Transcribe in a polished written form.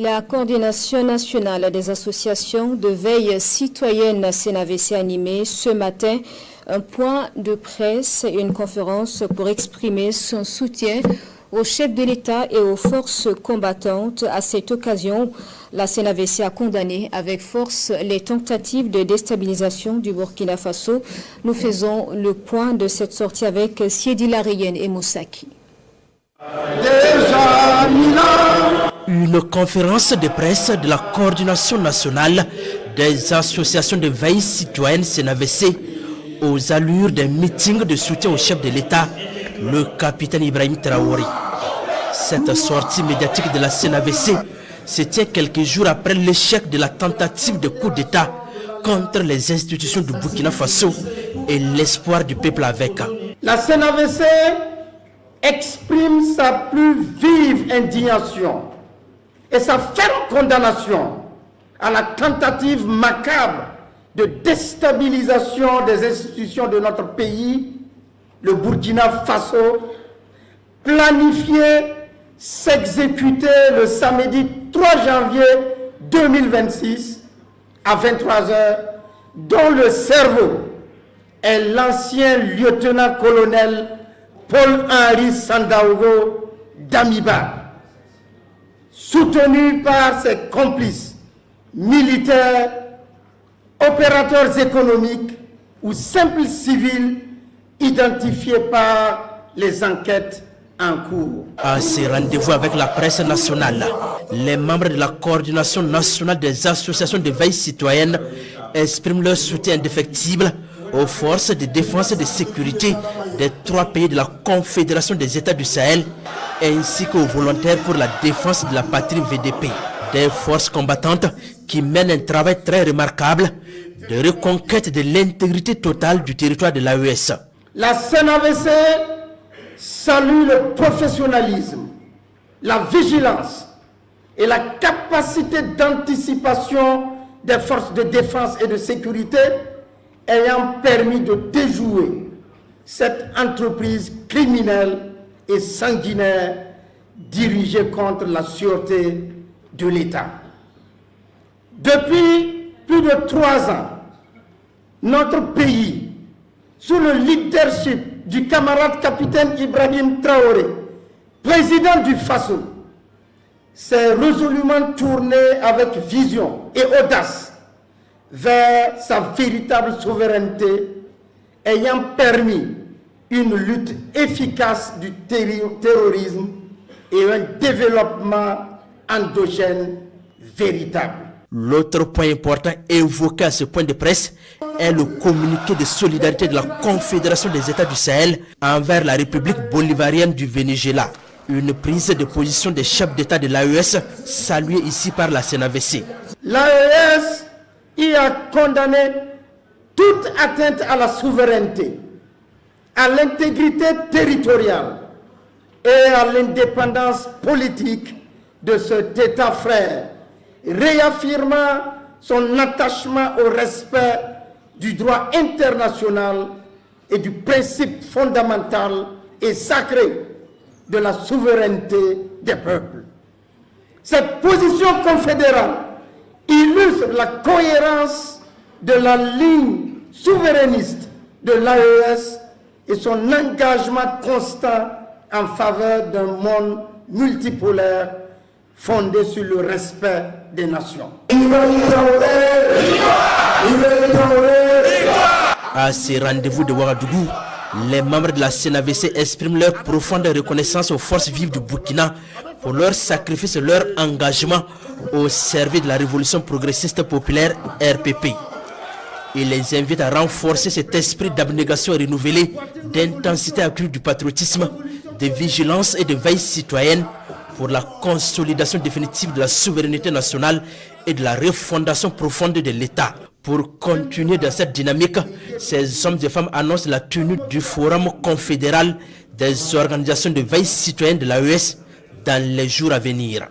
La coordination nationale des associations de veille citoyenne CNAVC animé ce matin un point de presse et une conférence pour exprimer son soutien au chef de l'État et aux forces combattantes. À cette occasion, la CNAVC a condamné avec force les tentatives de déstabilisation du Burkina Faso. Nous faisons le point de cette sortie avec Siedi Larien et Moussaki. Une conférence de presse de la coordination nationale des associations de veille citoyenne CNAVC aux allures d'un meeting de soutien au chef de l'État, le capitaine Ibrahim Traoré. Cette sortie médiatique de la CNAVC se tient quelques jours après l'échec de la tentative de coup d'État contre les institutions du Burkina Faso et l'espoir du peuple avec. La CNAVC exprime sa plus vive indignation et sa ferme condamnation à la tentative macabre de déstabilisation des institutions de notre pays, le Burkina Faso, planifiée, s'exécuter le samedi 3 janvier 2026 à 23h, dont le cerveau est l'ancien lieutenant-colonel Paul-Henri Sandaogo Damiba, soutenu par ses complices militaires, opérateurs économiques ou simples civils identifiés par les enquêtes en cours. À ces rendez-vous avec la presse nationale, les membres de la coordination nationale des associations de veille citoyenne expriment leur soutien indéfectible aux forces de défense et de sécurité des 3 pays de la Confédération des États du Sahel ainsi qu'aux volontaires pour la défense de la patrie VDP. Des forces combattantes qui mènent un travail très remarquable de reconquête de l'intégrité totale du territoire de l'AES. La CNAVC salue le professionnalisme, la vigilance et la capacité d'anticipation des forces de défense et de sécurité ayant permis de déjouer cette entreprise criminelle et sanguinaire dirigée contre la sûreté de l'État. Depuis plus de 3 ans, notre pays, sous le leadership du camarade capitaine Ibrahim Traoré, président du Faso, s'est résolument tourné avec vision et audace vers sa véritable souveraineté, ayant permis une lutte efficace du terrorisme et un développement endogène véritable. L'autre point important évoqué à ce point de presse est le communiqué de solidarité de la Confédération des États du Sahel envers la République bolivarienne du Venezuela. Une prise de position des chefs d'État de l'AES saluée ici par la CNAVC. L'AES y a condamné toute atteinte à la souveraineté, à l'intégrité territoriale et à l'indépendance politique de cet État frère, réaffirmant son attachement au respect du droit international et du principe fondamental et sacré de la souveraineté des peuples. Cette position confédérale illustre la cohérence de la ligne souverainiste de l'AES et son engagement constant en faveur d'un monde multipolaire fondé sur le respect des nations. À ces rendez-vous de Ouagadougou, les membres de la CNAVC expriment leur profonde reconnaissance aux forces vives du Burkina pour leur sacrifice et leur engagement au service de la révolution progressiste populaire RPP. Il les invite à renforcer cet esprit d'abnégation renouvelé, d'intensité accrue du patriotisme, de vigilance et de veille citoyenne pour la consolidation définitive de la souveraineté nationale et de la refondation profonde de l'État. Pour continuer dans cette dynamique, ces hommes et femmes annoncent la tenue du Forum confédéral des organisations de veille citoyenne de l'AES dans les jours à venir.